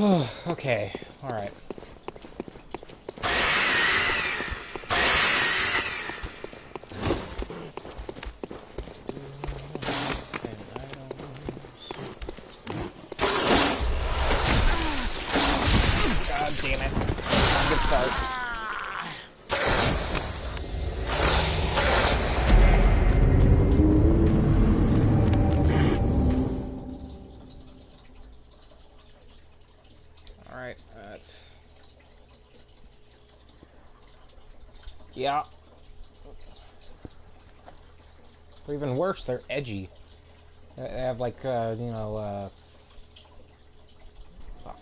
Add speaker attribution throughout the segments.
Speaker 1: Okay, alright. God damn it. Not a good start. Alright, that's... Yeah. Or even worse, they're edgy. They have like, fuck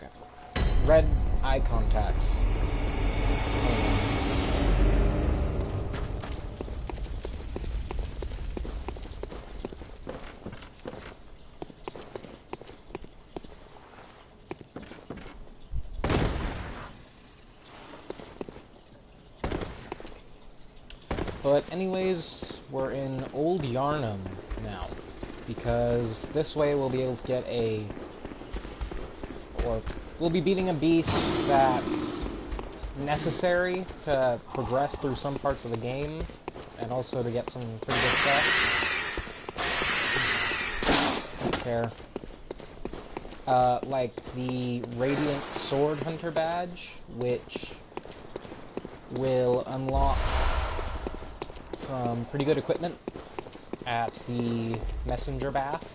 Speaker 1: it. Red eye contacts. But anyways, we're in Old Yarnum now, because this way we'll be able to get or we'll be beating a beast that's necessary to progress through some parts of the game, and also to get some pretty good stuff. Don't care. Like the Radiant Sword Hunter badge, which will unlock some pretty good equipment at the messenger bath.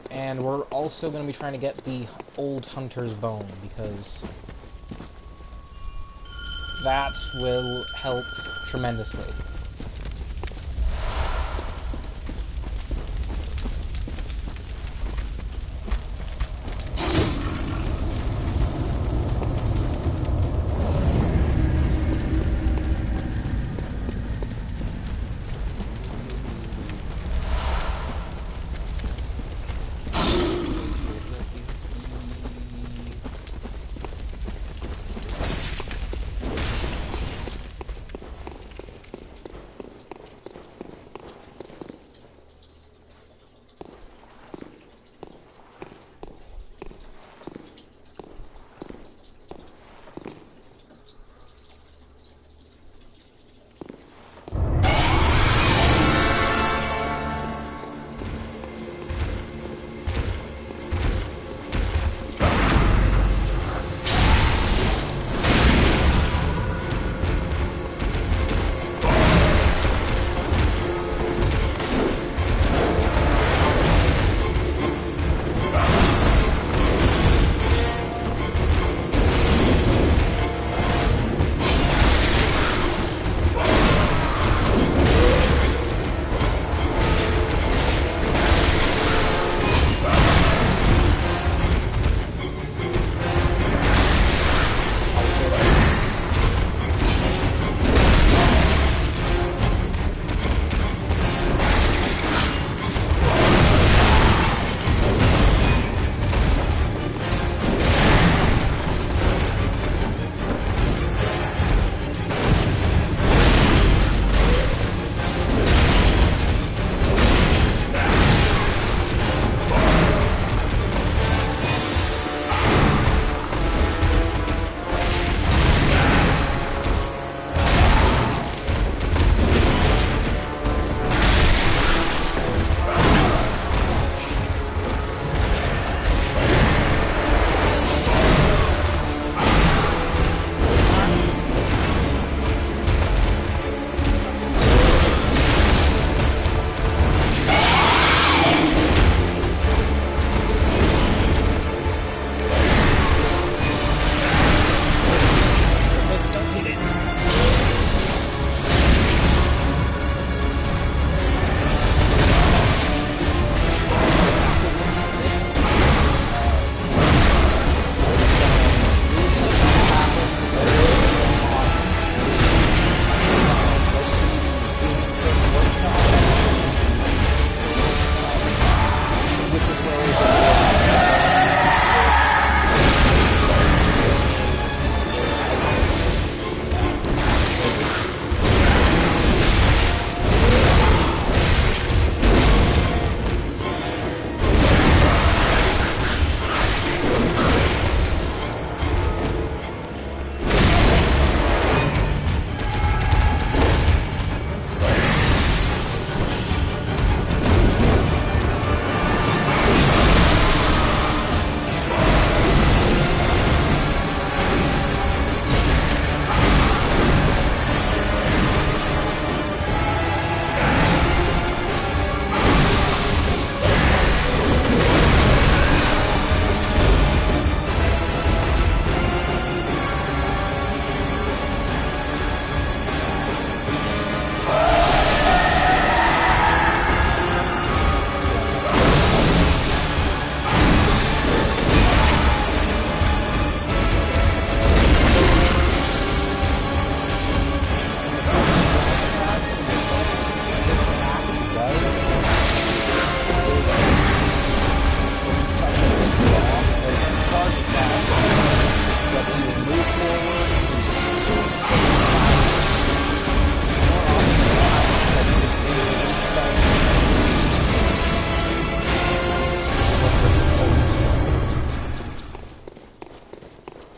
Speaker 1: And we're also going to be trying to get the old hunter's bone, because that will help tremendously.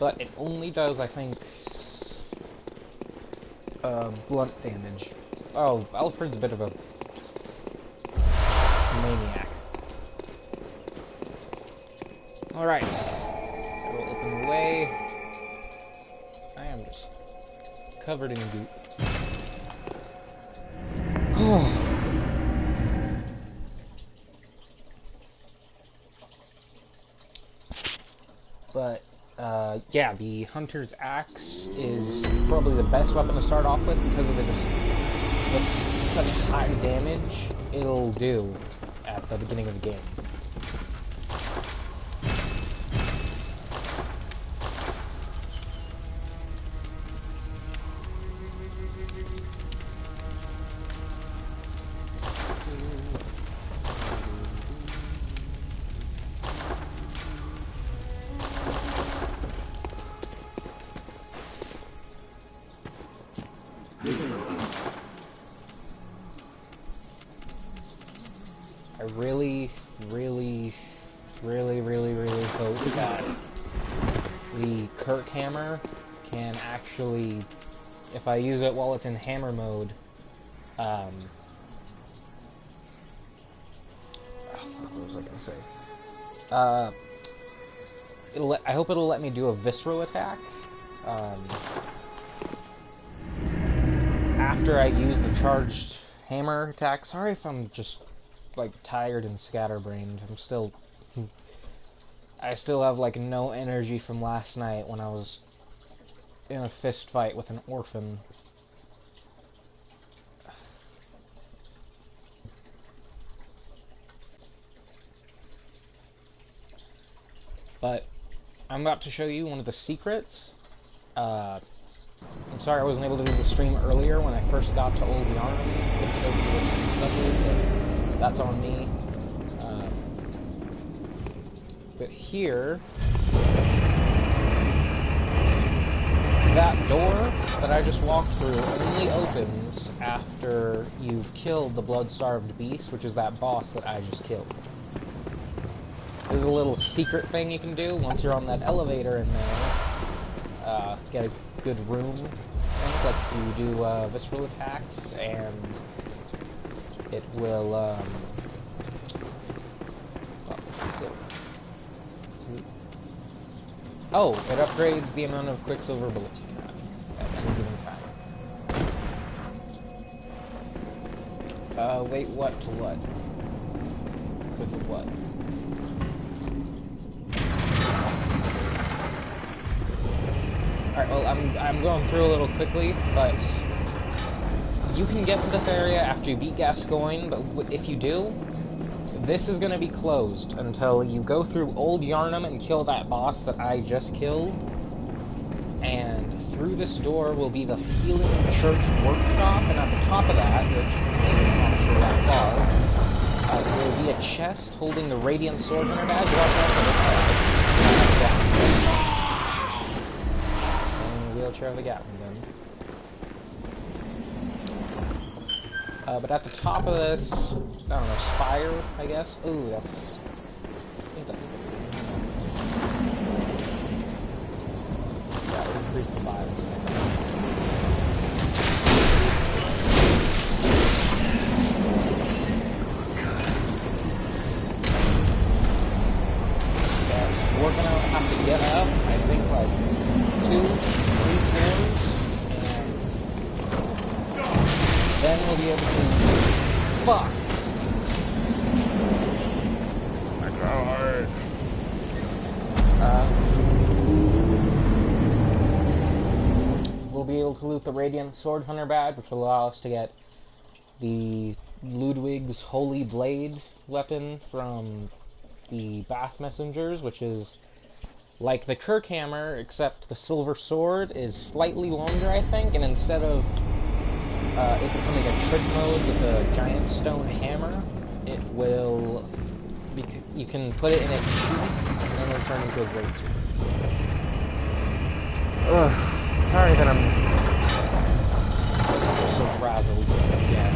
Speaker 1: but it only does, I think, blunt damage. Oh, Alfred's a bit of a maniac. Alright. I will open the way. I am just covered in goop. But, yeah, the Hunter's Axe is probably the best weapon to start off with because of the such high damage it'll do at the beginning of the game. I really hope that the Kirk hammer can actually, if I use it while it's in hammer mode, what was I gonna say? I hope it'll let me do a visceral attack. After I use the charged hammer attack. Sorry if I'm just like tired and scatterbrained. I still have like no energy from last night when I was in a fist fight with an orphan. But I'm about to show you one of the secrets. I'm sorry I wasn't able to do the stream earlier when I first got to Old Yarnum. It showed you what stuff is, but that's on me. But here, that door that I just walked through only opens after you've killed the blood-starved beast, which is that boss that I just killed. There's a little secret thing you can do once you're on that elevator in there. Get a good room, like you do visceral attacks, and it will, oh, it upgrades the amount of Quicksilver bullets you have at any given time. Wait, what to what? With the what? Alright, well, I'm going through a little quickly, but you can get to this area after you beat Gascoigne, but if you do, this is going to be closed until you go through Old Yarnum and kill that boss that I just killed. And through this door will be the Healing Church Workshop, and at the top of that, which isn't actually that far, there will be a chest holding the Radiant Sword in her bag. And the wheelchair of the Gatling gun. But at the top of this, I don't know, spire, I guess? Ooh, that's... I think that's... Yeah, we'll increase the violence. Yeah, we're gonna have to get up, I think, like 2, 3 floors, and then we'll be able to... Fuck! My God. We'll be able to loot the Radiant Sword Hunter badge, which will allow us to get the Ludwig's Holy Blade weapon from the Bath Messengers, which is like the Kirk Hammer, except the Silver Sword is slightly longer, I think, and instead of it becoming a trick mode with a giant stone hammer, it will... You can put it in its sheath, and then it'll turn into a greatsword. Ugh, sorry that I'm so frazzled. Yeah.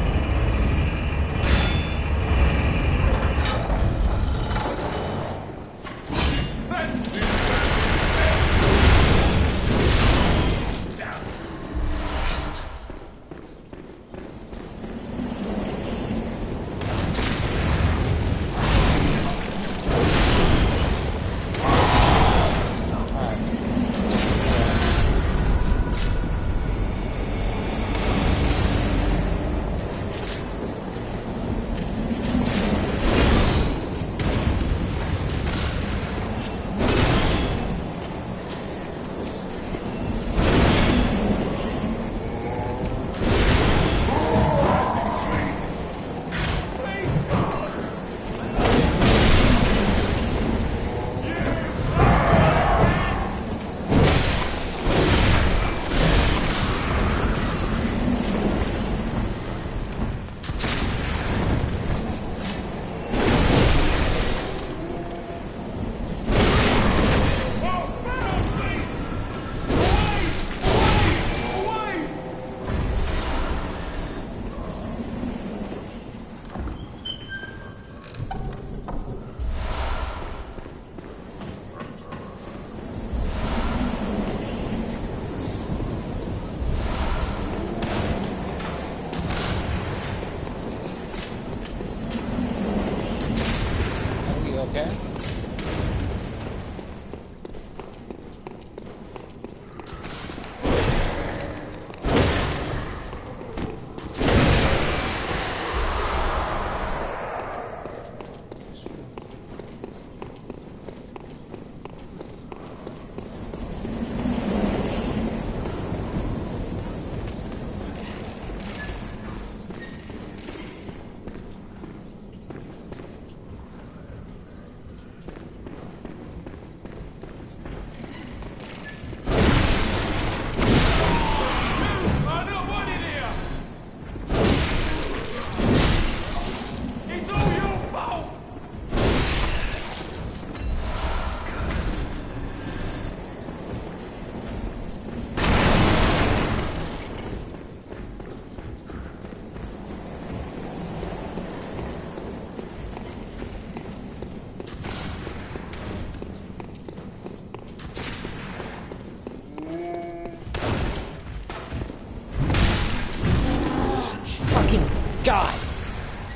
Speaker 1: God!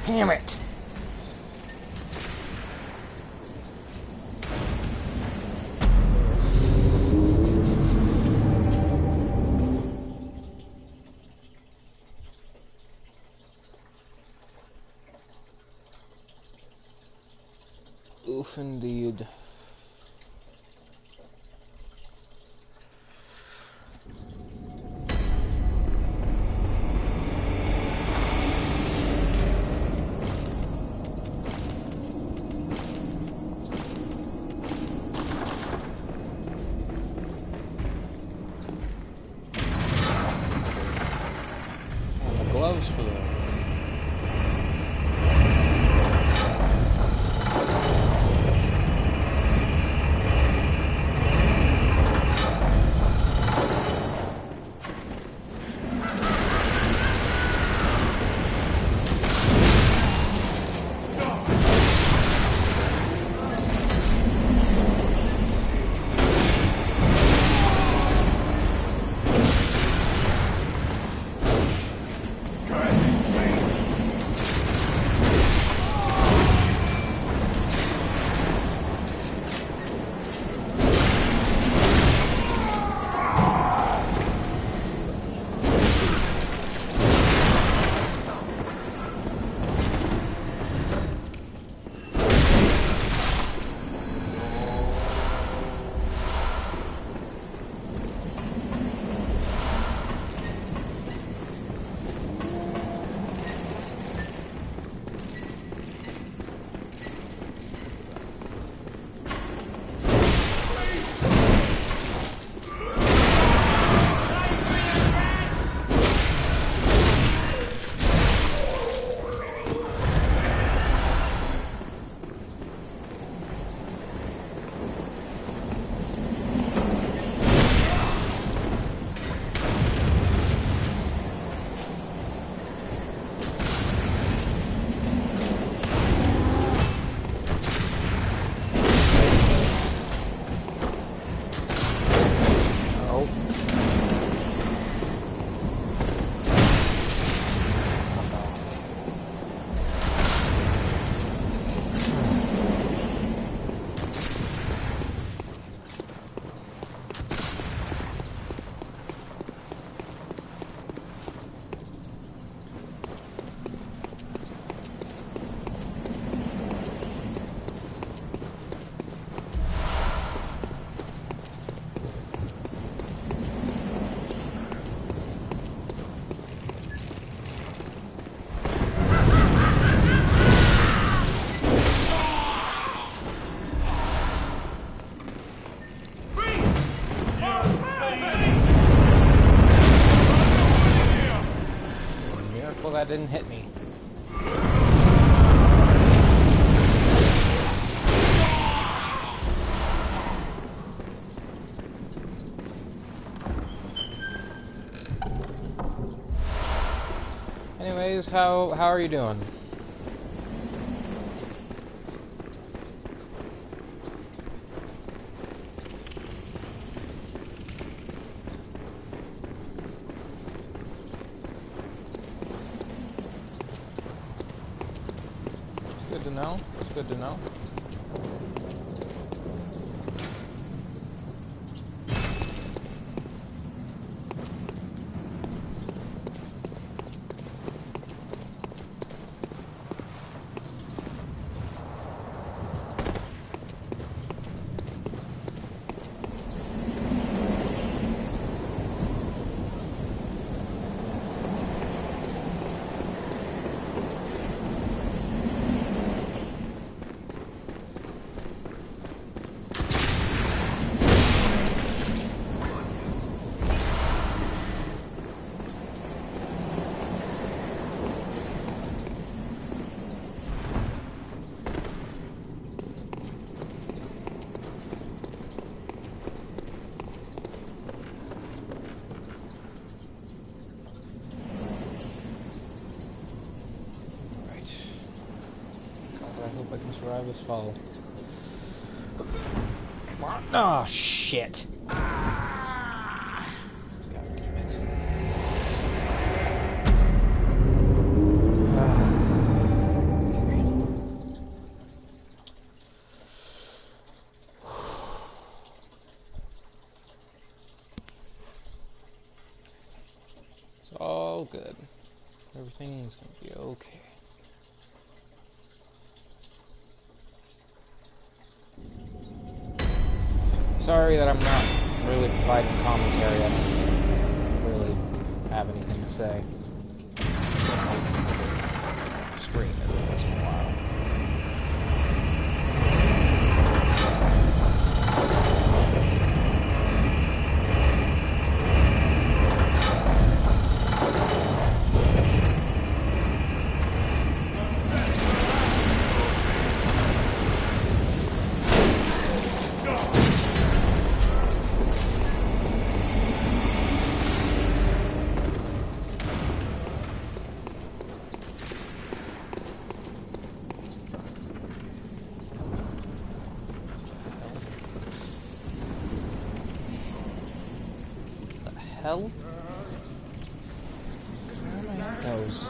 Speaker 1: Damn it! Oof, indeed. And the gloves for the... That didn't hit me. Anyways, how are you doing? Good to know. It's good to know. I can survive this fall. Come on. Oh, shit. Ah. God damn it. It's all good. Everything's gonna be okay. Sorry that I'm not really providing commentary. I don't really have anything to say. Stream it once in a while. Hell? Where are my echoes?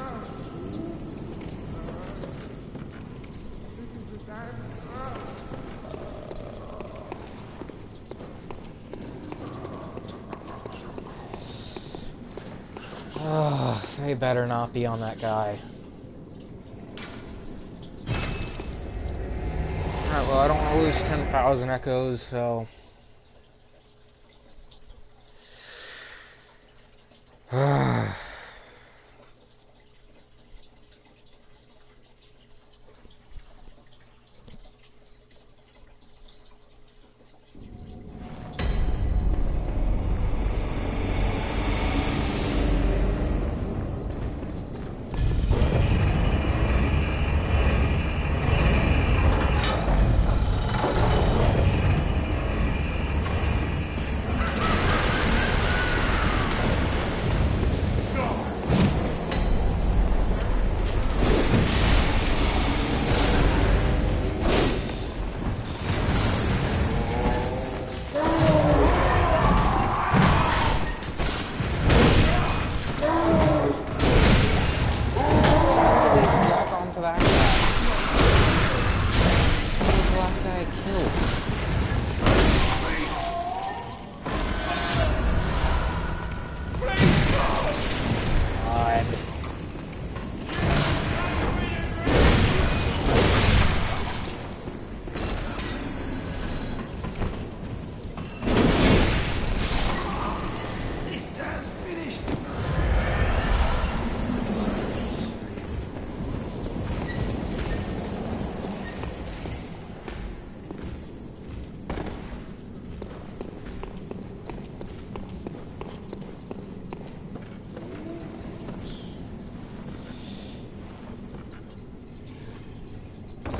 Speaker 1: They better not be on that guy. Alright, well, I don't want to lose 10,000 echoes, so...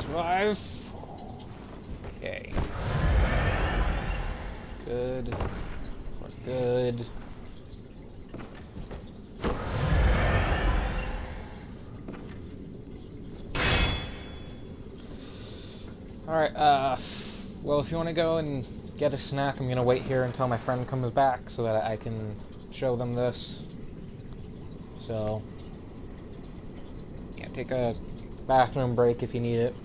Speaker 1: Survive. Okay. It's good. We're good. Alright, well, if you want to go and get a snack, I'm gonna wait here until my friend comes back so that I can show them this. So, yeah, take a bathroom break if you need it.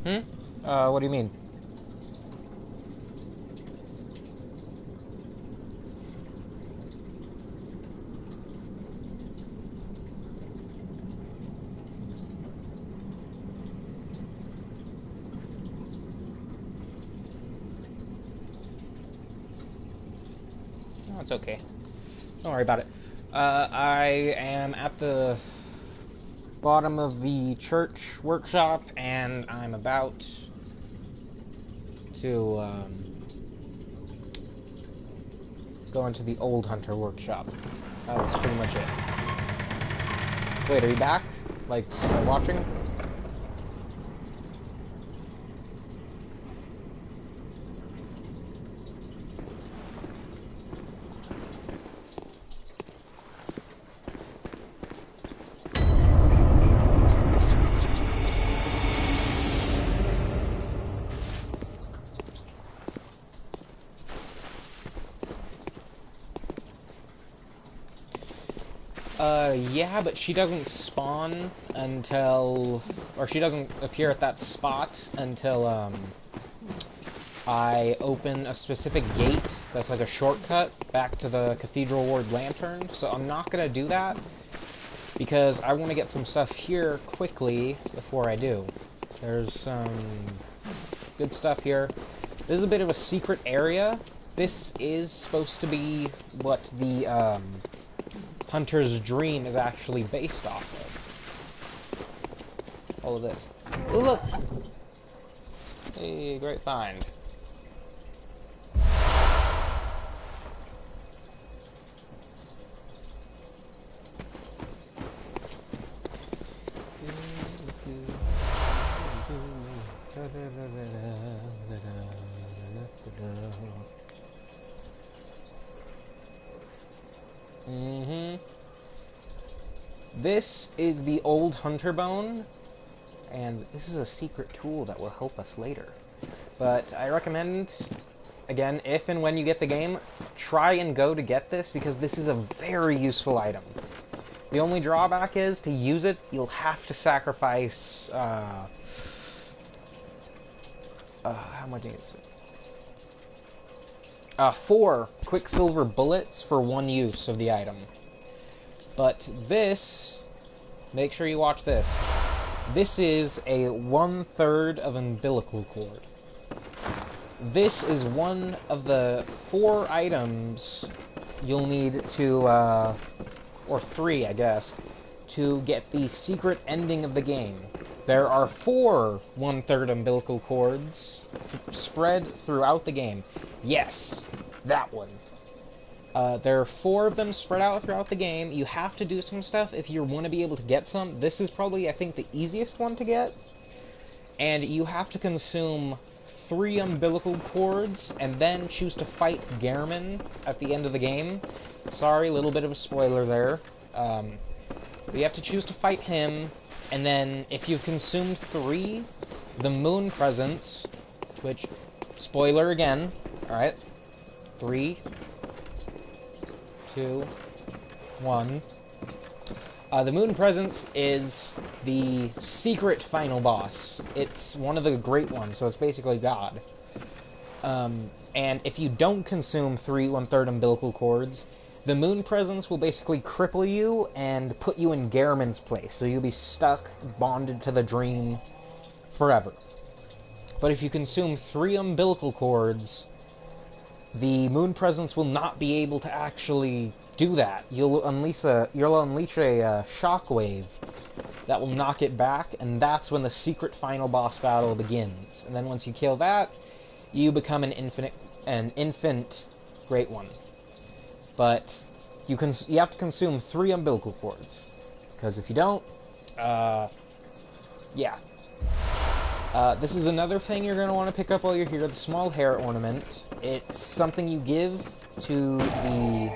Speaker 1: What do you mean? No, it's okay. Don't worry about it. I am at the bottom of the church workshop, and I'm about to go into the old hunter workshop. That's pretty much it. Wait, are you back? Like, watching? Yeah, but she doesn't spawn until... or she doesn't appear at that spot until, I open a specific gate that's like a shortcut back to the Cathedral Ward Lantern. So I'm not gonna do that, because I want to get some stuff here quickly before I do. There's some good stuff here. This is a bit of a secret area. This is supposed to be what the, Hunter's Dream is actually based off of. All of this. Ooh, look! Hey, great find. This is the old hunter bone, and this is a secret tool that will help us later. But I recommend, again, if and when you get the game, try and go to get this, because this is a very useful item. The only drawback is, to use it, you'll have to sacrifice, how much is it? 4 Quicksilver bullets for 1 use of the item. But this, make sure you watch this. This is a 1/3 of umbilical cord. This is one of the 4 items you'll need to, or 3, I guess, to get the secret ending of the game. There are 4 1/3 umbilical cords spread throughout the game. Yes, that one. There are 4 of them spread out throughout the game. You have to do some stuff if you want to be able to get some. This is probably, I think, the easiest one to get. And you have to consume 3 umbilical cords, and then choose to fight Gehrman at the end of the game. Sorry, a little bit of a spoiler there. But you have to choose to fight him, and then if you've consumed 3, the moon presence, which, spoiler again, alright, 3, 2, 1. The moon presence is the secret final boss. It's one of the great ones, so it's basically God. And if you don't consume 3 1/3 umbilical cords, the moon presence will basically cripple you and put you in Gehrman's place, so you'll be stuck, bonded to the dream forever. But if you consume 3 umbilical cords, the moon presence will not be able to actually do that. You'll unleash a shockwave that will knock it back, and that's when the secret final boss battle begins. And then once you kill that, you become an infant great one. But you have to consume 3 umbilical cords, because if you don't, yeah. This is another thing you're going to want to pick up while you're here, the small hair ornament. It's something you give to the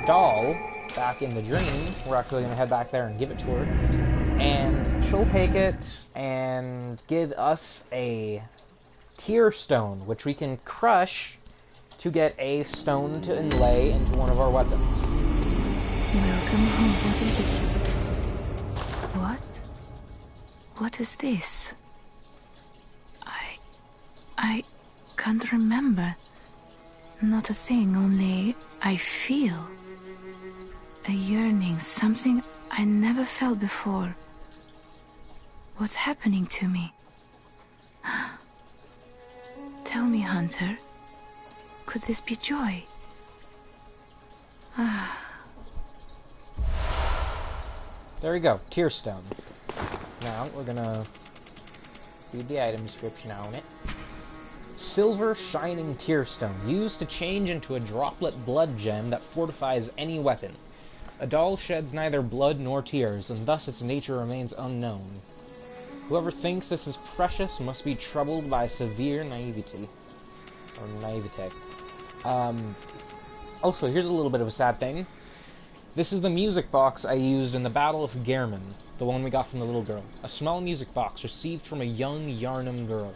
Speaker 1: doll back in the dream. We're actually going to head back there and give it to her. And she'll take it and give us a tear stone, which we can crush to get a stone to inlay into one of our weapons.
Speaker 2: Welcome home. What is it? What? What is this? I can't remember. Not a thing, only I feel a yearning, something I never felt before. What's happening to me? Tell me, Hunter, could this be joy?
Speaker 1: There we go, Tearstone. Now we're gonna read the item description on it. Silver shining tearstone, used to change into a droplet blood gem that fortifies any weapon. A doll sheds neither blood nor tears, and thus its nature remains unknown. Whoever thinks this is precious must be troubled by severe naivety. Or naivete. Also, here's a little bit of a sad thing. This is the music box I used in the Battle of Gehrman, the one we got from the little girl. A small music box received from a young Yarnum girl.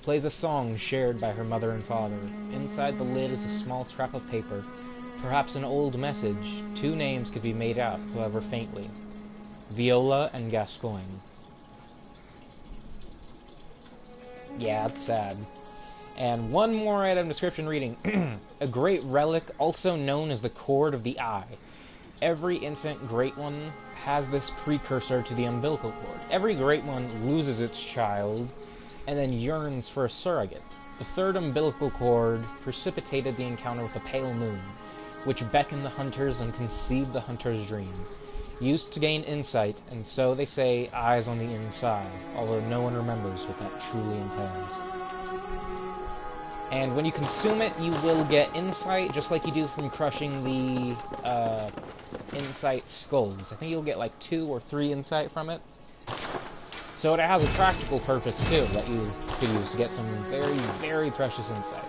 Speaker 1: Plays a song shared by her mother and father. Inside the lid is a small scrap of paper. Perhaps an old message. Two names could be made out, however faintly. Viola and Gascoigne. Yeah, it's sad. And one more item description reading. A great relic, also known as the Cord of the Eye. Every infant Great One has this precursor to the umbilical cord. Every Great One loses its child, and then yearns for a surrogate. The third umbilical cord precipitated the encounter with the pale moon, which beckoned the hunters and conceived the hunter's dream. Used to gain insight, and so they say eyes on the inside, although no one remembers what that truly entails. And when you consume it, you will get insight, just like you do from crushing the insight skulls. I think you'll get like 2 or 3 insight from it. So it has a practical purpose too that you could use to get some very, very precious insight.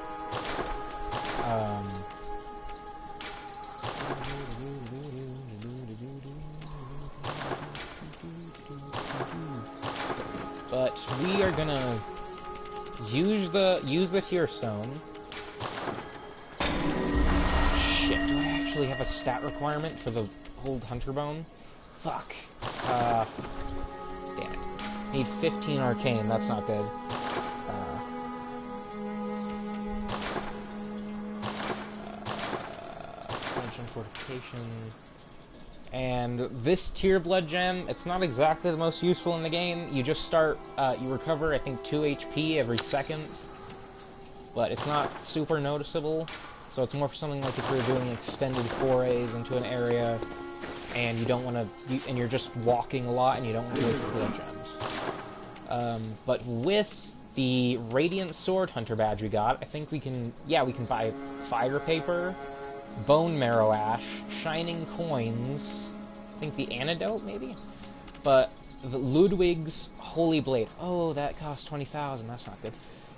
Speaker 1: But we are gonna use the Tearstone. Shit, do I actually have a stat requirement for the Old Hunter Bone? Fuck. Damn it. Need 15 arcane, that's not good. Prevention, fortification. And this tier blood gem, it's not exactly the most useful in the game. You just start, you recover, I think, 2 HP every second. But it's not super noticeable. So it's more for something like if you're doing extended forays into an area, and you don't want to, and you're just walking a lot, and you don't want to waste blood gems. But with the Radiant Sword Hunter badge we got, I think we can, yeah, we can buy fire paper, bone marrow ash, shining coins, I think the antidote, maybe? But the Ludwig's Holy Blade, oh, that costs 20,000, that's not good.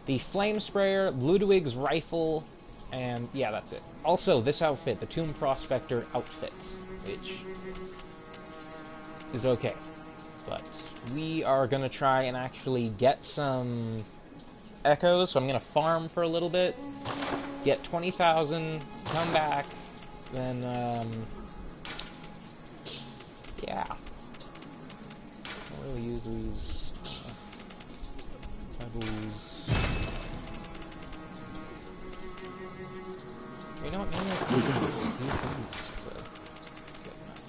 Speaker 1: The Flame Sprayer, Ludwig's Rifle, and yeah, that's it. Also, this outfit, the Tomb Prospector outfit, which is okay. But we are going to try and actually get some echoes, so I'm going to farm for a little bit, get 20,000, come back, then, yeah. Don't really use these pebbles. You know what, maybe I can use these to get enough.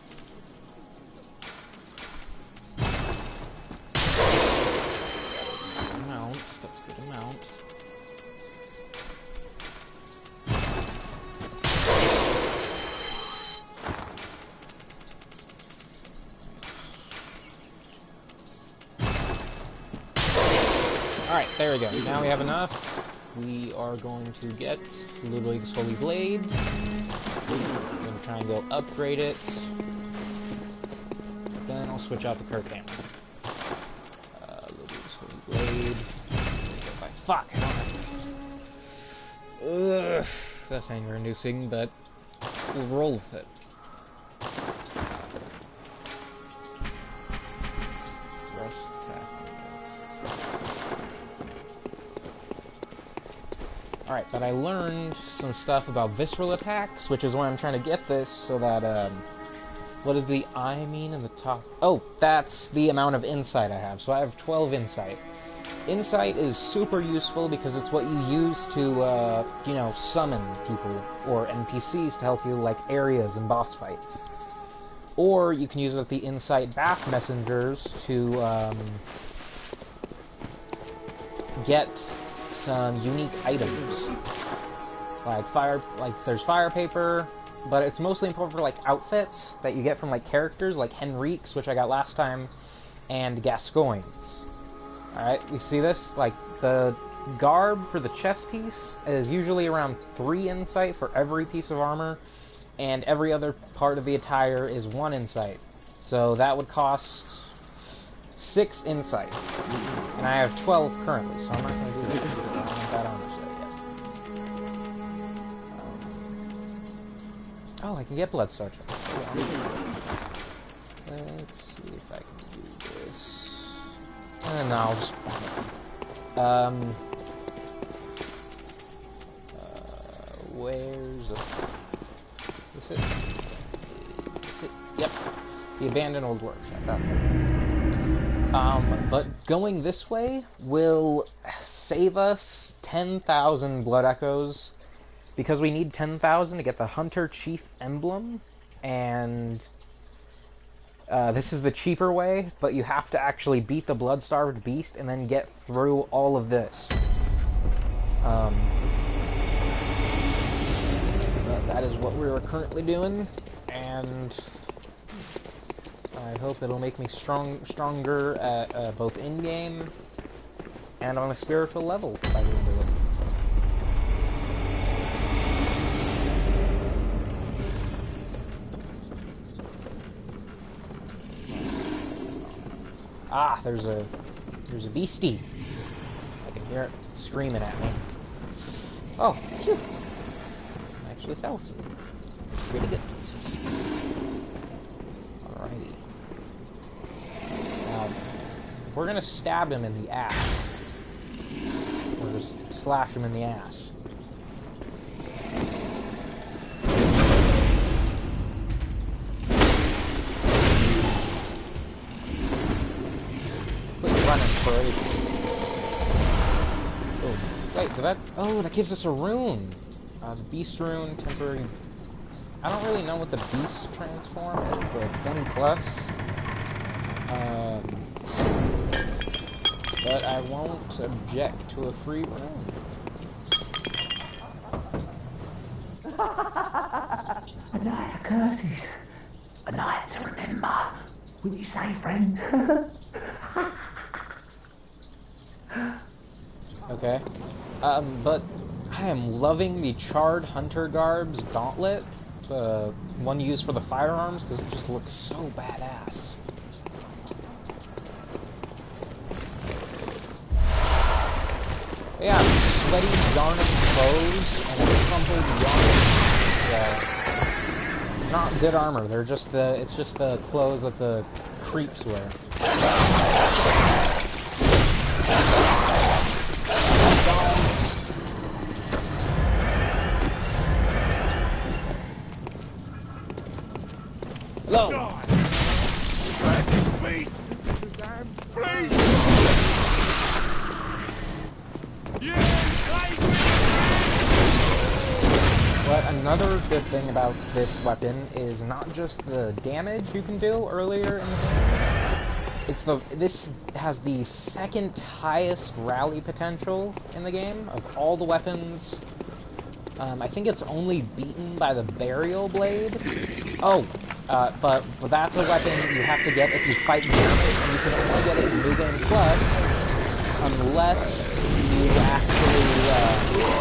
Speaker 1: Amount, that's a good amount. Alright, there we go. Now we have enough. We are going to get Ludwig's Holy Blade. We're going to try and go upgrade it. Then I'll switch out the Kirk Hammer. Ludwig's Holy Blade. Fuck! I don't have... Ugh, that's anger-inducing, but we'll roll with it. Thrust attack. Alright, but I learned some stuff about visceral attacks, which is why I'm trying to get this, so that, what does the I mean in the top? Oh, that's the amount of insight I have, so I have 12 insight. Insight is super useful because it's what you use to, you know, summon people or NPCs to help you, like, areas and boss fights. Or you can use it with the Insight Bath Messengers to, get some unique items. Like there's fire paper, but it's mostly important for, like, outfits that you get from, like, characters, like Henrique's, which I got last time, and Gascoigne's. Alright, you see this? Like, the garb for the chest piece is usually around 3 insight for every piece of armor, and every other part of the attire is 1 insight. So that would cost 6 insight. And I have 12 currently, so I'm not going to do that because I don't have that armor set yet. Oh, I can get blood starch. Let's see if I can do this. No, I'll just... where's the... Is this it? Yep. The abandoned old workshop, that's it. But going this way will save us 10,000 blood echoes, because we need 10,000 to get the Hunter Chief emblem, and... this is the cheaper way, but you have to actually beat the blood-starved beast and then get through all of this. But that is what we're currently doing, and I hope it'll make me stronger at both in-game and on a spiritual level by the end of it. Ah, there's a beastie. I can hear it screaming at me. Oh, phew. I actually fell some pretty good pieces. Alrighty. Now, we're gonna stab him in the ass. Or just slash him in the ass. Oh, wait, did that... Oh, that gives us a rune! The Beast Rune, temporary... I don't really know what the Beast transform is, the 20+. But I won't object to a free rune.
Speaker 3: A night of curses. A night to remember. Wouldn't you say, friend?
Speaker 1: Okay. But I am loving the Charred Hunter Garb's gauntlet, the one used for the firearms, because it just looks so badass. Yeah, sweaty, yarning clothes and a crumpled yarn. Not good armor. They're just it's just the clothes that the creeps wear. Hello. But another good thing about this weapon is not just the damage you can do earlier in the game. This has the second highest rally potential in the game of all the weapons. I think it's only beaten by the Burial Blade. Oh, but that's a weapon you have to get if you fight damage, and you can only get it in New Game Plus unless you actually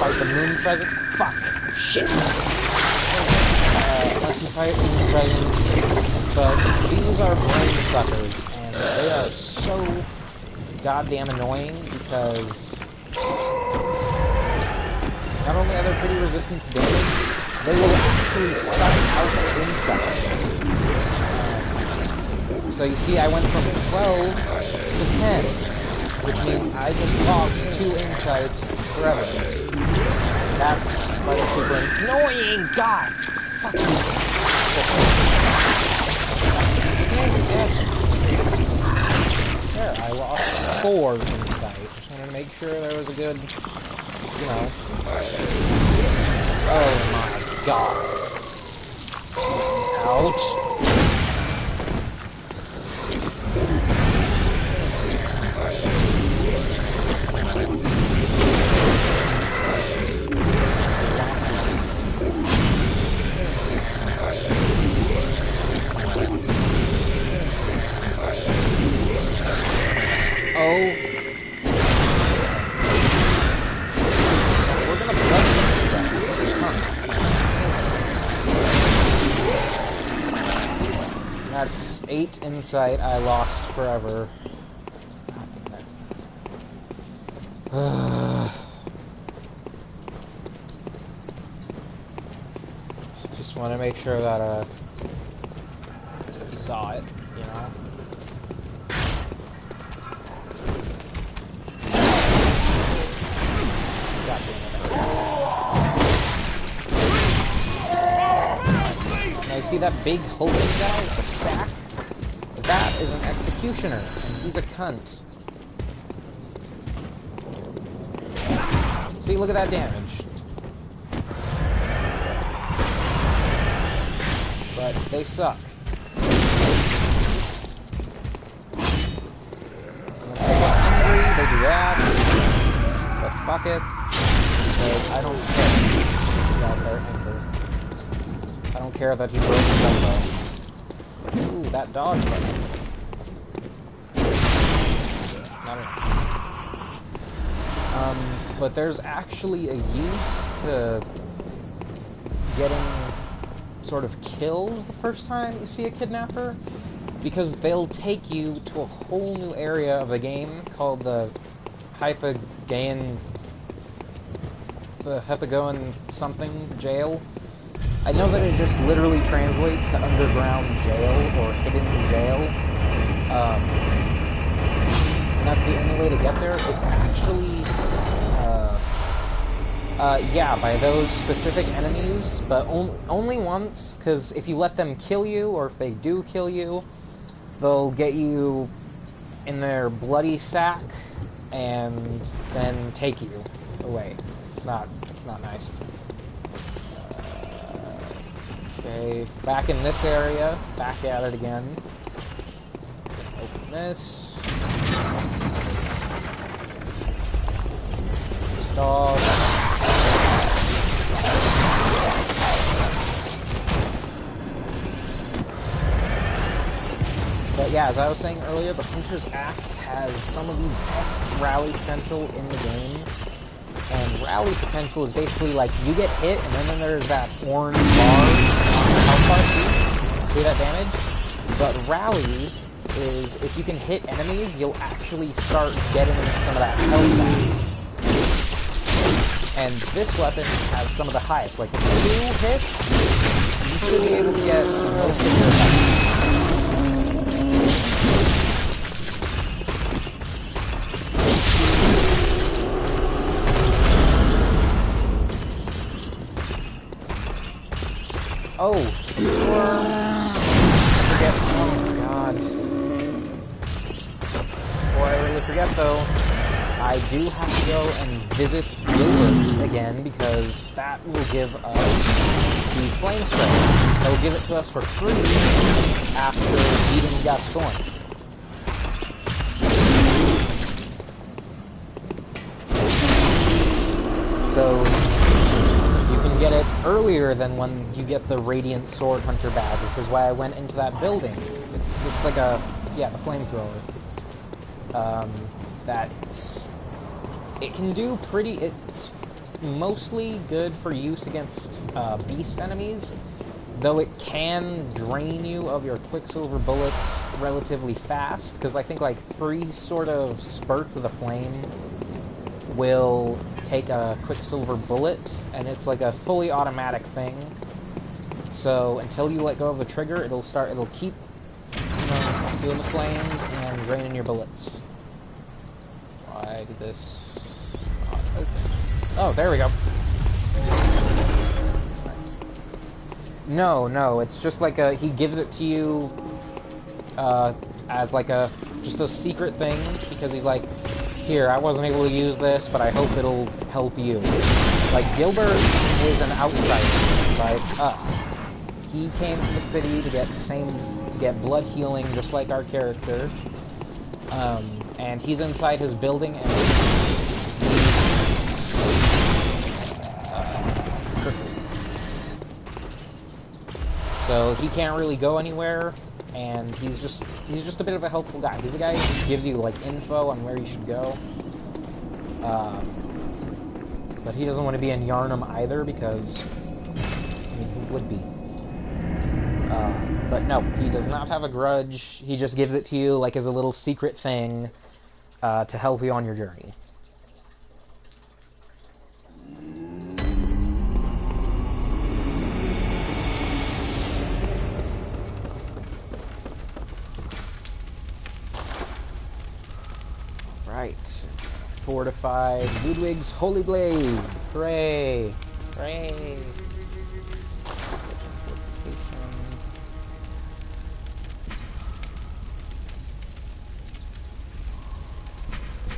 Speaker 1: fight the Moon Presence. Fuck. Shit. Unless you fight Moon Presence. But these are brain suckers, and they are so goddamn annoying because not only are they pretty resistant to damage, they will actually suck out insects. So you see, I went from 12 to 10, which means I just lost 2 insights forever. That's why they're super annoying. God! Fuck you. There, I lost 4 insight. wanted to make sure there was a good, you know. Oh my god. Ouch. Oh. We're gonna blood That's 8 insight I lost forever. God damn it. Just want to make sure that he saw it, you know? God damn it. Now you see that big hulking guy with the sack? That is an executioner, and he's a cunt. See, look at that damage. But they suck. Once they get angry, they do that. But fuck it. Because I don't care about their anger. I don't care that he broke his elbow. Ooh, that dodge button. Not enough. But there's actually a use to getting sort of killed the first time you see a kidnapper, because they'll take you to a whole new area of the game called the Hypogean something jail. I know that it just literally translates to underground jail or hidden jail, and that's the only way to get there. It actually, yeah, by those specific enemies, but only once, because if you let them kill you, or if they do kill you, they'll get you in their bloody sack, and then take you away. It's not nice. Okay, back in this area, back at it again. Open this. Stop. But yeah, as I was saying earlier, the Hunter's Axe has some of the best rally potential in the game. And rally potential is basically like, you get hit, and then there's that orange bar on the health bar too. See that damage? But rally is, if you can hit enemies, you'll actually start getting some of that health back. And this weapon has some of the highest. Like, 2 hits, you should be able to get most of your health. Oh, forget. Oh my god. Before I really forget, though, I do have to go and visit Gilbert again, because that will give us the flame strike. That will give it to us for free after beating Gascoigne. So get it earlier than when you get the Radiant Sword Hunter badge, which is why I went into that building. It's like a, yeah, the flamethrower. It can do pretty, it's mostly good for use against beast enemies, though it can drain you of your Quicksilver bullets relatively fast, because I think like 3 sort of spurts of the flame will take a Quicksilver bullet, and it's like a fully automatic thing. So until you let go of the trigger, it'll keep, you know, doing the flames and draining your bullets. Why did this not open? Oh, there we go. No, it's just like he gives it to you as like just a secret thing, because he's like, here, I wasn't able to use this, but I hope it'll help you. Like, Gilbert is an outsider, like us. He came to the city to get blood healing, just like our character. And he's inside his building, and so he can't really go anywhere, and he's just a bit of a helpful guy. He's the guy who gives you like info on where you should go. But he doesn't want to be in Yarnum either, because I mean, who would be? But no, he does not have a grudge. He just gives it to you like as a little secret thing to help you on your journey. Right. Fortified Ludwig's Holy Blade. Hooray! Hooray!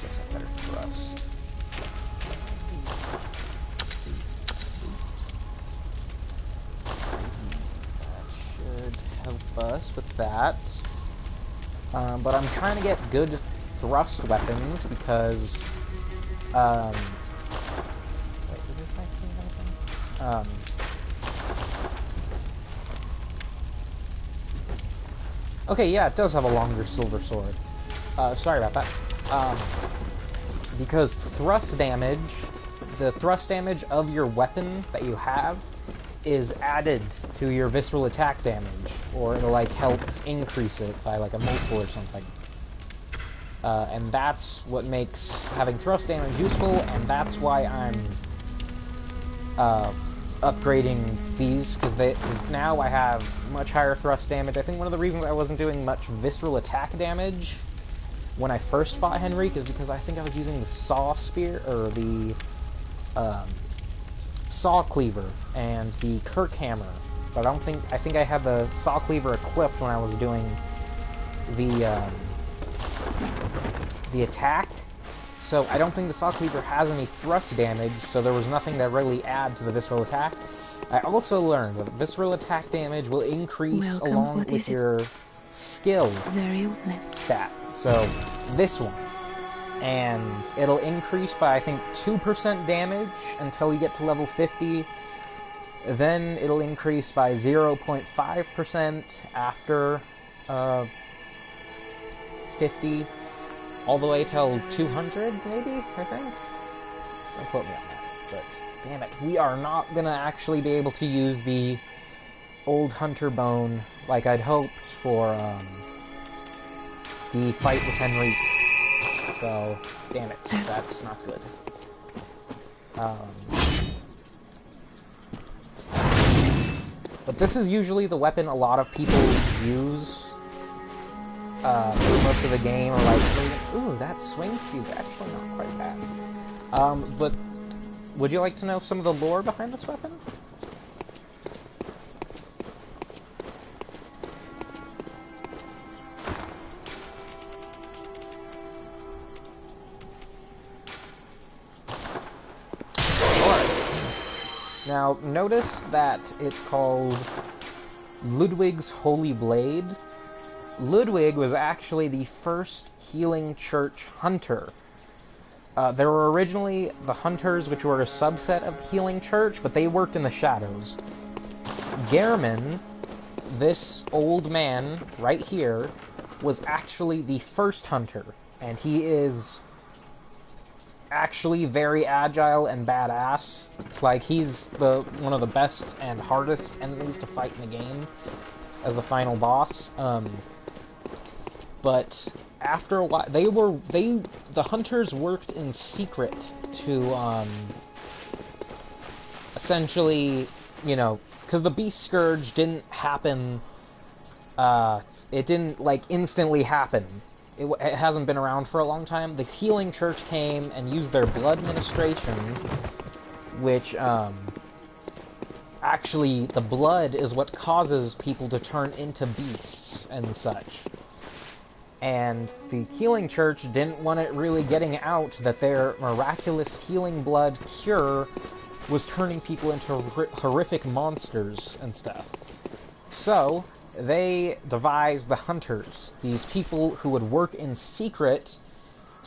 Speaker 1: Guess I better thrust. That should help us with that. But I'm trying to get good thrust weapons because, wait, is this actually anything? Okay, yeah, it does have a longer silver sword. Sorry about that. Because thrust damage, the thrust damage of your weapon that you have is added to your visceral attack damage, or it'll, like, help increase it by, like, a multiple or something. And that's what makes having thrust damage useful, and that's why I'm upgrading these, because now I have much higher thrust damage. I think one of the reasons I wasn't doing much visceral attack damage when I first fought Henrik is because I think I was using the saw spear, or the saw cleaver, and the Kirk hammer. But I think I had the saw cleaver equipped when I was doing the attack, so I don't think the saw cleaver has any thrust damage, so there was nothing to really add to the visceral attack. I also learned that visceral attack damage will increase along with your skill stat, so this one. And it'll increase by, I think, 2% damage until you get to level 50. Then it'll increase by 0.5% after 50. All the way till 200, maybe, I think? Don't quote me on that, but damn it, we are not gonna actually be able to use the old hunter bone like I'd hoped for the fight with Henrik. So, damn it, that's not good. But this is usually the weapon a lot of people use for most of the game, or like, ooh, that swing speed's actually not quite bad. But would you like to know some of the lore behind this weapon? Alright. Now, notice that it's called Ludwig's Holy Blade. Ludwig was actually the first healing church hunter. There were originally the hunters, which were a subset of the healing church, but they worked in the shadows. Gehrman, this old man right here, was actually the first hunter, and he is actually very agile and badass. It's like he's one of the best and hardest enemies to fight in the game as the final boss. But after a while, the hunters worked in secret to, essentially, you know, because the Beast Scourge didn't happen, it didn't, like, instantly happen. It hasn't been around for a long time. The Healing Church came and used their blood ministration, which, actually, the blood is what causes people to turn into beasts and such. And the Healing Church didn't want it really getting out that their miraculous healing blood cure was turning people into horrific monsters and stuff. So, they devised the Hunters, these people who would work in secret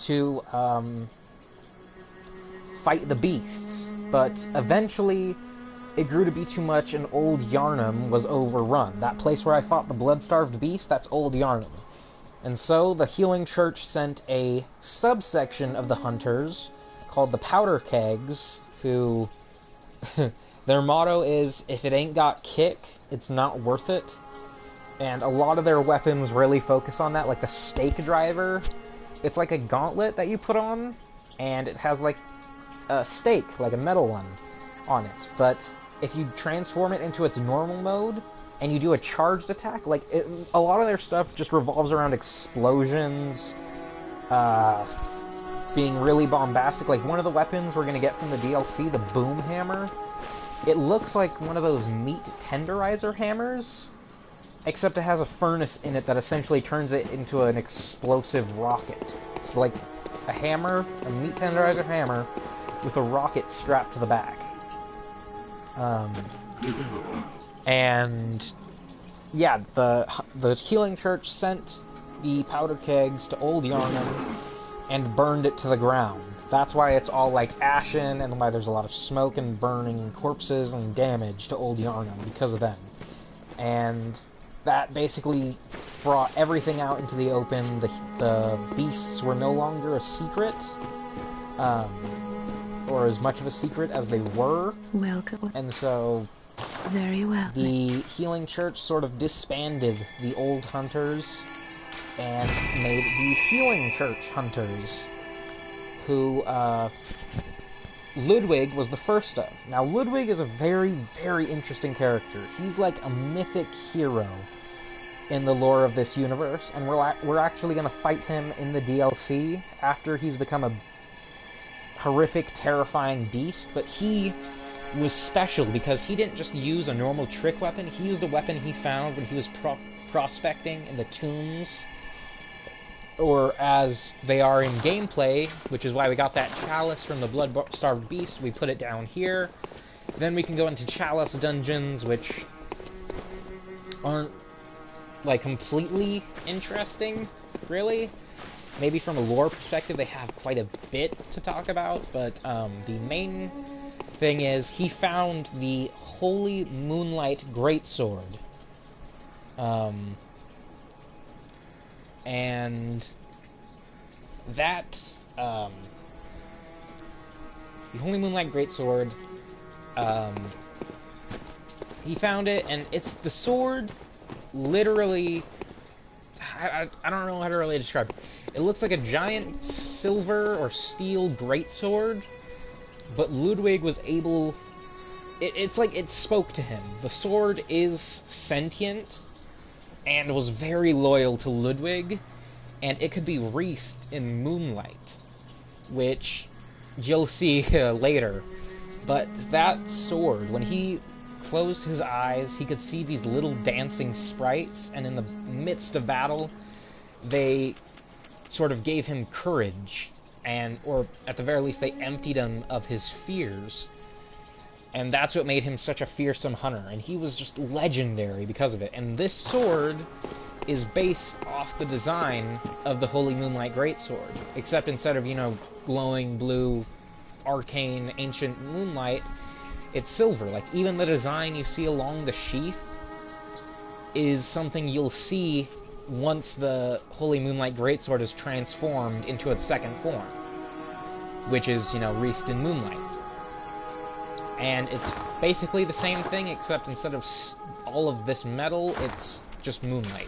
Speaker 1: to fight the beasts. But eventually, it grew to be too much, and Old Yarnum was overrun. That place where I fought the blood-starved beast, that's Old Yarnum. And so the Healing Church sent a subsection of the Hunters called the Powder Kegs, who their motto is, if it ain't got kick, it's not worth it. And a lot of their weapons really focus on that, like the Stake Driver. It's like a gauntlet that you put on, and it has like a stake, like a metal one, on it. But if you transform it into its normal mode, and you do a charged attack, like, a lot of their stuff just revolves around explosions, being really bombastic. Like, one of the weapons we're gonna get from the DLC, the Boom Hammer, it looks like one of those meat tenderizer hammers, except it has a furnace in it that essentially turns it into an explosive rocket. It's like a hammer, a meat tenderizer hammer, with a rocket strapped to the back. And yeah, the Healing Church sent the powder kegs to Old Yarnum and burned it to the ground. That's why it's all like ashen, and why there's a lot of smoke and burning corpses and damage to Old Yarnum because of them. And that basically brought everything out into the open. The beasts were no longer a secret, or as much of a secret as they were.
Speaker 2: Welcome.
Speaker 1: And so
Speaker 2: Very well.
Speaker 1: the Healing Church sort of disbanded the old Hunters and made the Healing Church Hunters, who Ludwig was the first of. Now, Ludwig is a very, very interesting character. He's like a mythic hero in the lore of this universe, and we're actually going to fight him in the DLC after he's become a horrific, terrifying beast. But he was special because he didn't just use a normal trick weapon. He used a weapon he found when he was prospecting in the tombs, or as they are in gameplay, which is why we got that chalice from the blood-starved beast. We put it down here. Then we can go into chalice dungeons, which aren't like completely interesting, really. Maybe from a lore perspective they have quite a bit to talk about, but the main thing is he found the Holy Moonlight Greatsword. And that, the Holy Moonlight Greatsword, he found it, and it's the sword, literally, I don't know how to really describe it. It looks like a giant silver or steel greatsword, but Ludwig was able, it's like it spoke to him. The sword is sentient, and was very loyal to Ludwig, and it could be wreathed in moonlight, which you'll see later. But that sword, when he closed his eyes, he could see these little dancing sprites, and in the midst of battle, they sort of gave him courage, or at the very least, they emptied him of his fears. And that's what made him such a fearsome hunter, and he was just legendary because of it. And this sword is based off the design of the Holy Moonlight Greatsword, except instead of, glowing blue, arcane, ancient moonlight, it's silver. Like, even the design you see along the sheath is something you'll see once the Holy Moonlight Greatsword is transformed into its second form, which is, wreathed in moonlight. And it's basically the same thing, except instead of all of this metal, it's just moonlight.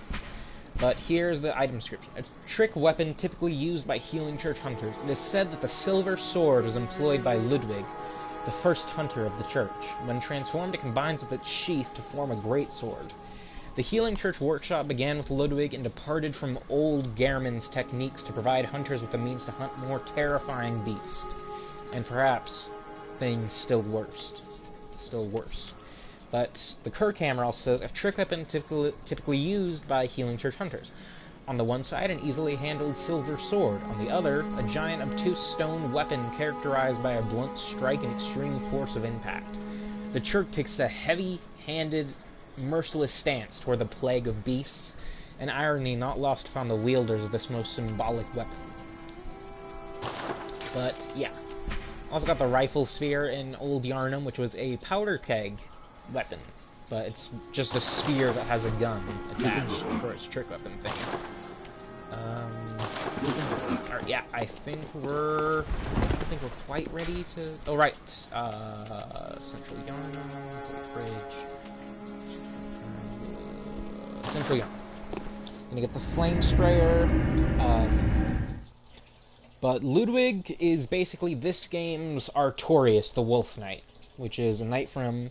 Speaker 1: But here's the item description. A trick weapon typically used by Healing Church hunters. It is said that the silver sword was employed by Ludwig, the first hunter of the church. When transformed, it combines with its sheath to form a great sword. The Healing Church workshop began with Ludwig and departed from old Gehrman's techniques to provide hunters with the means to hunt more terrifying beasts. And perhaps things still worse. But the Kirkhammer also says, a trick weapon typically used by Healing Church hunters. On the one side, an easily handled silver sword. On the other, a giant obtuse stone weapon characterized by a blunt strike and extreme force of impact. The Churk takes a heavy-handed, merciless stance toward the plague of beasts, an irony not lost upon the wielders of this most symbolic weapon. But, yeah. Also got the rifle sphere in Old Yarnum, which was a powder keg weapon. But it's just a sphere that has a gun attached for its trick weapon thing. Alright, yeah, I think we're quite ready to... Oh, right. Central Yarnum, Bridge. Central Yarnum. Gonna get the Flame Sprayer. But Ludwig is basically this game's Artorias, the Wolf Knight, which is a knight from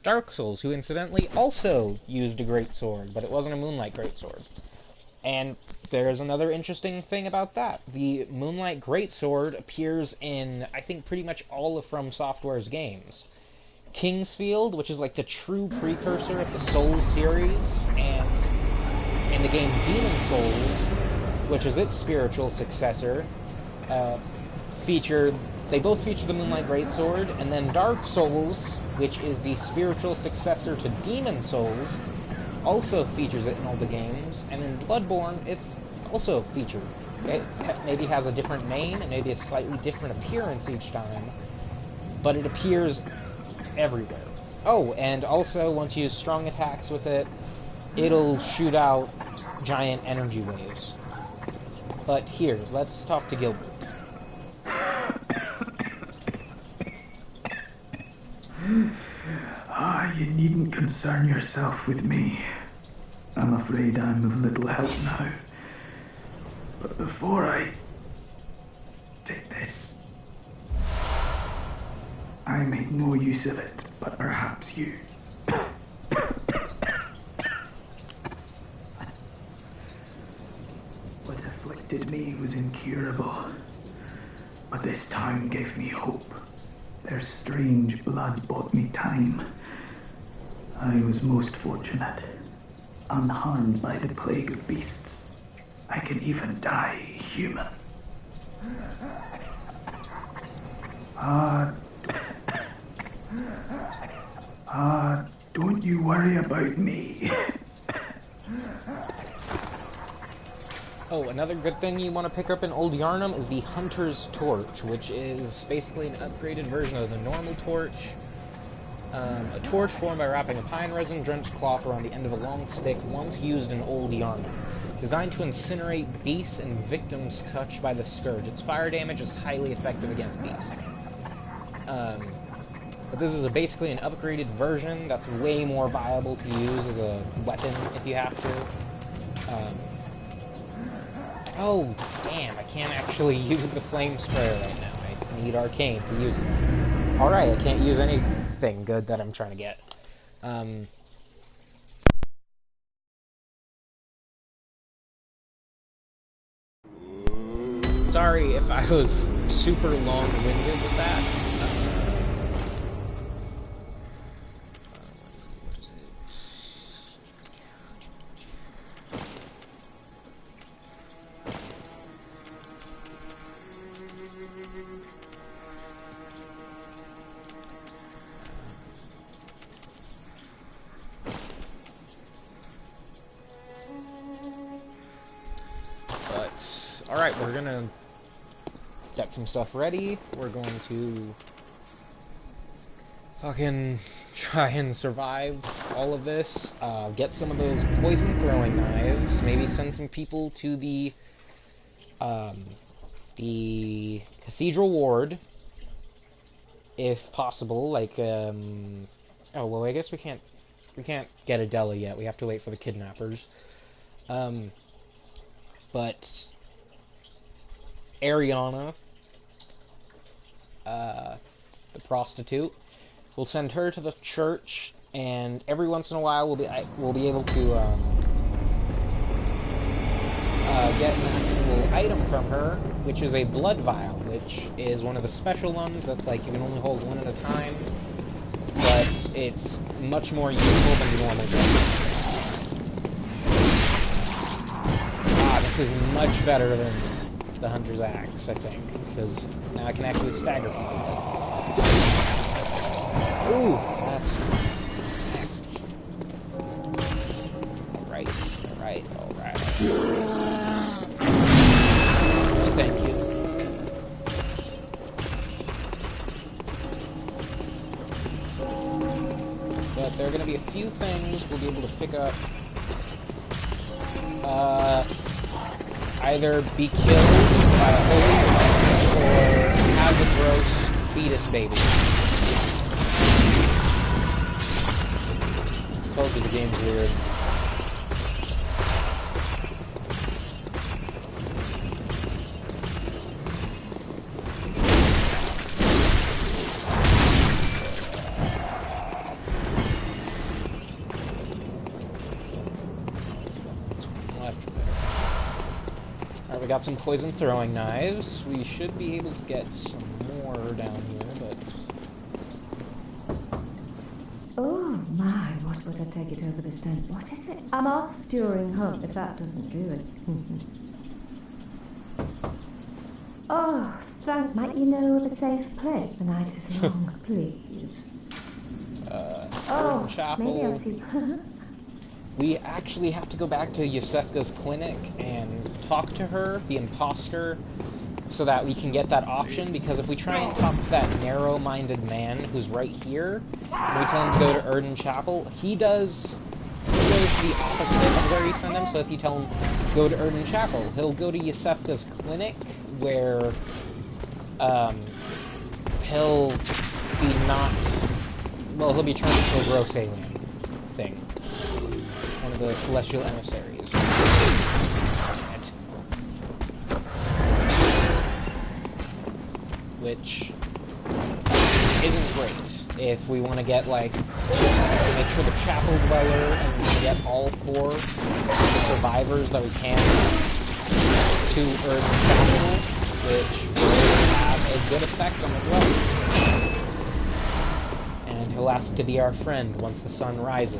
Speaker 1: Dark Souls, who incidentally also used a greatsword, but it wasn't a Moonlight greatsword. And there's another interesting thing about that. The Moonlight greatsword appears in, I think, pretty much all of From Software's games. Kingsfield, which is like the true precursor of the Souls series, and in the game Demon Souls, which is its spiritual successor, they both feature the Moonlight greatsword, and then Dark Souls, which is the spiritual successor to Demon Souls, also features it in all the games, and in Bloodborne, it's also featured. It maybe has a different name, and maybe a slightly different appearance each time, but it appears everywhere. Oh, and also, once you use strong attacks with it, it'll shoot out giant energy waves. But here, let's talk to Gilbert.
Speaker 3: You needn't concern yourself with me. I'm afraid I'm of little help now. But before I take this, I make no use of it, but perhaps you. What afflicted me was incurable, but this town gave me hope. Their strange blood bought me time. I was most fortunate, unharmed by the plague of beasts. I can even die human. Don't you worry about me.
Speaker 1: Oh, another good thing you want to pick up in Old Yarnum is the Hunter's Torch, which is basically an upgraded version of the normal torch. A torch formed by wrapping a pine resin drenched cloth around the end of a long stick, once used in Old Yarnum. Designed to incinerate beasts and victims touched by the scourge. Its fire damage is highly effective against beasts. But this is basically an upgraded version that's way more viable to use as a weapon if you have to. Oh, damn, I can't actually use the Flame Sprayer right now. I need Arcane to use it. Alright, I can't use anything good that I'm trying to get. Sorry if I was super long-winded with that. Alright, we're gonna get some stuff ready. We're going to fucking try and survive all of this. Get some of those poison throwing knives. Maybe send some people to the Cathedral Ward, if possible. Like, oh well, I guess we can't get Adela yet. We have to wait for the kidnappers. But Ariana, the prostitute, we'll send her to the church, and every once in a while we'll be able to get an actual item from her, which is a blood vial, which is one of the special ones that's like you can only hold one at a time, but it's much more useful than the normal blood. this is much better than the Hunter's Axe, I think, because now I can actually stagger people. Ooh, that's nasty. Alright. Oh, thank you. But there are going to be a few things we'll be able to pick up. Either be killed by a holy or have a gross fetus baby. Told you the game's weird. Alright, we got some poison throwing knives. We should be able to get some more down here, but...
Speaker 4: Oh my, what would I take it over this time? What is it? I'm off during hunt, if that doesn't do it. Oh, Frank, might you know of a safe place? The night is long, please. Oh,
Speaker 1: Chapel.
Speaker 4: maybe I'll see...
Speaker 1: We actually have to go back to Yosefka's clinic and talk to her, the imposter, so that we can get that option, because if we try and talk to that narrow-minded man who's right here, and we tell him to go to Erden Chapel, he goes the opposite of where you send him, so if you tell him, go to Erden Chapel, he'll go to Yosefka's clinic, where, he'll be he'll be turned into a gross alien thing. One of the celestial emissaries. Which isn't great if we want to get, like, to make sure the chapel dweller and we get all 4 of the survivors that we can to Earth Chapel, which will have a good effect on the dweller. And he'll ask to be our friend once the sun rises.